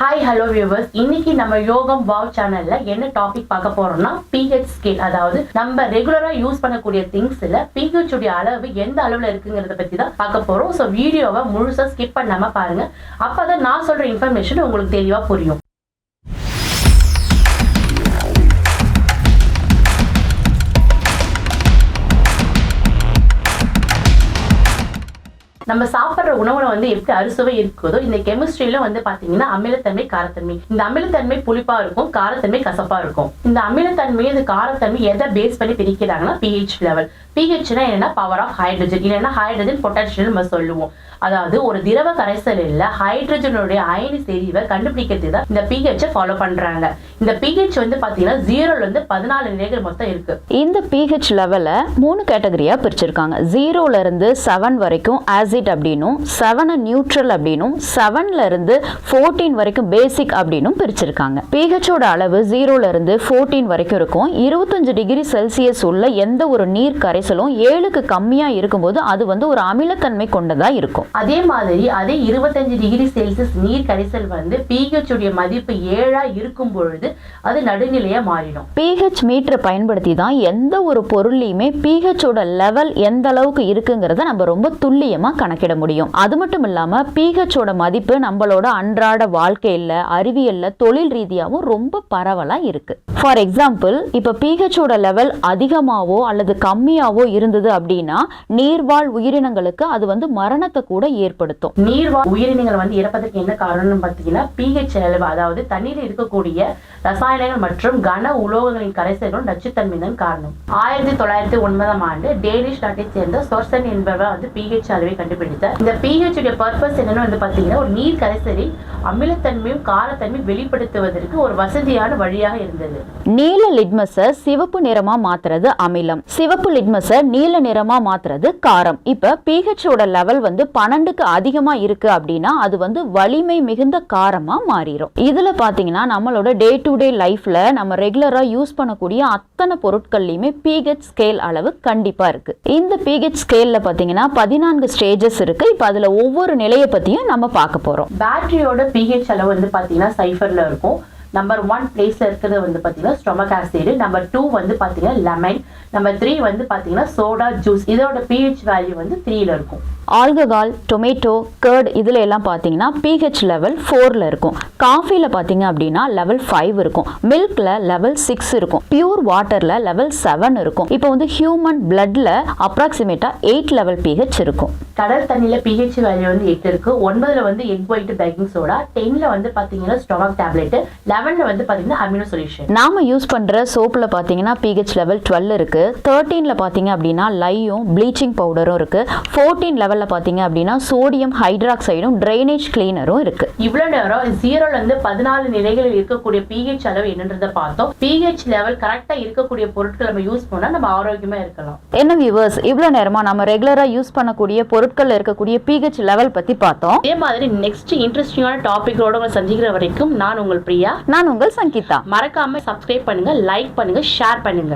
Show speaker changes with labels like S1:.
S1: Hi hello viewers, இன்னைக்கு நம்ம யோகம் வாவ் சேனல்ல என்ன டாபிக் பார்க்க போறோம்னா pH ஸ்கேல். அதாவது நம்ம ரெகுலரா யூஸ் பண்ணக்கூடிய திங்ஸ்ல pH உடைய அளவு எந்த அளவுல இருக்குங்கிறத பத்தி தான் பார்க்க போறோம். ஸோ வீடியோவை முழுசா ஸ்கிப் பண்ணாம பாருங்க. அப்பதான் நான் சொல்ற இன்ஃபர்மேஷன் உங்களுக்கு தெளிவா புரியும். நம்ம சாப்பிட்ற உணவுல எப்படி அறுசுவை இருக்குதோ, இந்த கெமிஸ்ட்ரியில பாத்தீங்கன்னா அமிலத்தன்மை, காரத்தன்மை. இந்த அமிலத்தன்மை புளிப்பா இருக்கும், காரத்தன்மை கசப்பா இருக்கும். இந்த அமிலத்தன்மை, இந்த காரத்தன்மை எதை பேஸ் பண்ணி பிரிக்கிறாங்கன்னா pH லெவல். pHனா என்னன்னா பவர் ஆஃப் ஹைட்ரஜன், இல்லைன்னா ஹைட்ரஜன் பொட்டாசியம் நம்ம சொல்லுவோம். அதாவது ஒரு திரவ கரைசலில் ஹைட்ரஜனுடைய அயனி செறிவை கண்டுபிடிக்கிறது தான் இந்த pH ஃபாலோ பண்றாங்க. இந்த pH பாத்தீங்கன்னா 0ல இருந்து 14 நிலைகள் மொத்தம் இருக்கு.
S2: இந்த pH லெவல 3 கேட்டகரியா பிரிச்சிருக்காங்க. 0ல இருந்து 7 வரைக்கும் ஆசிட் அப்படினும், 7 நியூட்ரல் அப்படினும், 7ல இருந்து 14 வரைக்கும் பேசிக் அப்படினும் பிரிச்சிருக்காங்க. pH ஓட அளவு 0ல இருந்து 14 வரைக்கும் இருக்கும். 25 டிகிரி செல்சியஸ் உள்ள எந்த ஒரு நீர் கரைசலும் 7க்கு கம்மியா இருக்கும்போது அது ஒரு அமிலத்தன்மை கொண்டதா இருக்கும்.
S1: அதே மாதிரி 25 டிகிரி செல்சியஸ் நீர் கரைசல் pH உடைய மதிப்பு 7ஆ இருக்கும் பொழுது அது நடுநிலையா மாறிடும்.
S2: pH மீட்டரை பயன்படுத்தி தான் எந்த ஒரு பொருளையுமே pH ஓட லெவல் எந்த அளவுக்கு இருக்குங்கிறத நம்ம ரொம்ப துல்லியமா கணக்கிட முடியும். அது மட்டும் இல்லாம pH ஓட மதிப்பு நம்மளோட அன்றாட வாழ்க்கையில, அறிவியல்ல, தொழில் ரீதியாகவும் ரொம்ப பரவலா இருக்கு. ஃபார் எக்ஸாம்பிள், இப்ப pH ஓட லெவல் அதிகமாவோ அல்லது கம்மியாவோ இருந்தது அப்படின்னா நீர்வாழ் உயிரினங்களுக்கு அது மரணத்தை கூட ஏற்படுத்தும்.
S1: நீர்வாழ் உயிரினங்கள் இறப்பதற்கு என்ன காரணம் பார்த்தீங்கன்னா pH அளவு, அதாவது தண்ணீரில் இருக்கக்கூடிய ரசாயனங்கள் மற்றும் கன உலோகங்களின் கரைசல்களும் நச்சுத்தன்மை தான் காரணம். 1909ஆம் ஆண்டு டேனிஷ் நாட்டை சேர்ந்த சோர்சன் என்பவர் pH அளவை கண்டுபிடித்தார். இந்த pH உடைய பர்பஸ் என்னன்னு பார்த்தீங்கன்னா ஒரு நீர் கரைசலில் அமிலத்தன்மையும் காரத்தன்மையும் வெளிப்படுத்துவதற்கு ஒரு வசதியான வழியாக இருந்தது.
S2: நீல லிட்மஸ சிவப்பு நிறமா மாத்துறது அமிலம், சிவப்பு லிட்மஸ நீல நிறமா மாத்துறது காரம். இப்ப pH ஓட லெவல் 12க்கு அதிகமா இருக்கு அப்படின்னா அது வலிமை மிகுந்த காரமா மாறிடும். இதுல பாத்தீங்கன்னா நம்மளோட டே டு டே லைஃப்ல நம்ம ரெகுலரா யூஸ் பண்ணக்கூடிய அத்தனை பொருட்கள்லயுமே pH ஸ்கேல் அளவு கண்டிப்பா இருக்கு. இந்த pH ஸ்கேல்ல பாத்தீங்கன்னா 14 ஸ்டேஜஸ் இருக்கு. இப்ப அதுல ஒவ்வொரு நிலையை பத்தியும் நம்ம பார்க்க போறோம்.
S1: பேட்டரியோட pH அளவு பாத்தீங்கன்னா சைஃபர்ல இருக்கும். நம்பர் 1 பிளேஸ்ல இருக்கிறது பாத்தீங்கன்னா ஸ்டொமக் ஆசிட். நம்பர் 2 பாத்தீங்கன்னா லெமன். நம்பர் 3 பாத்தீங்கன்னா சோடா ஜூஸ். இதோட pH வேல்யூ 3ல இருக்கும்.
S2: ஆல்கஹால், டொமேட்டோ, கர்ட் இதுல எல்லாம் பார்த்தீங்கன்னா pH லெவல் 4ல இருக்கும். காஃபில பார்த்தீங்க அப்படின்னா லெவல் 5 இருக்கும். மில்க்ல லெவல் 6 இருக்கும். பியூர் வாட்டர்ல லெவல் 7 இருக்கும். இப்போ ஹியூமன் பிளட்ல அப்ராக்சிமேட்டா 8 லெவல் pH இருக்கும்.
S1: கடல் தண்ணியில pH வேல்யூ 8 இருக்கு. 9ல எக் ஒயிட் பேக்கிங் சோடா, 10ல பாத்தீங்கன்னா ஸ்டொமக் டேப்லெட், 11ல பாத்தீங்கன்னா அமினோ சொல்யூஷன்.
S2: நாம யூஸ் பண்ற சோப்ல பாத்தீங்கன்னா pH லெவல் 12 இருக்கு. 13ல பாத்தீங்க அப்படின்னா லையும் ப்ளீச்சிங் பவுடரும் இருக்கு. 14 லெவல்ல பாத்தீங்க அப்படின்னா சோடியம் ஹைட்ராக்சைடும் ட்ரைனேஜ் கிளீனரும் இருக்கு.
S1: இவ்வளவு நேரம் 0ல இருந்து 14 நிலைகளில் இருக்கக்கூடிய pH அளவு என்னன்றதை பார்த்தோம். pH லெவல் கரெக்டா இருக்கக்கூடிய பொருட்கள் நம்ம யூஸ் பண்ணா நம்ம ஆரோக்கியமா இருக்கலாம்.
S2: என்ன வியூவர்ஸ், இவ்வளவு நேரமா நம்ம ரெகுலரா யூஸ் பண்ணக்கூடிய பொருட்கள்ல இருக்கக்கூடிய pH லெவல் பத்தி பார்த்தோம்.
S1: அதே மாதிரி நெக்ஸ்ட் இன்ட்ரெஸ்டிங்கான டாபிக்கோட உங்களை சந்திக்கிற வரைக்கும் நான் உங்கள் பிரியா,
S2: நான் உங்கள் சங்கீதா.
S1: மறக்காம சப்ஸ்கிரைப் பண்ணுங்க, லைக் பண்ணுங்க, ஷேர் பண்ணுங்க.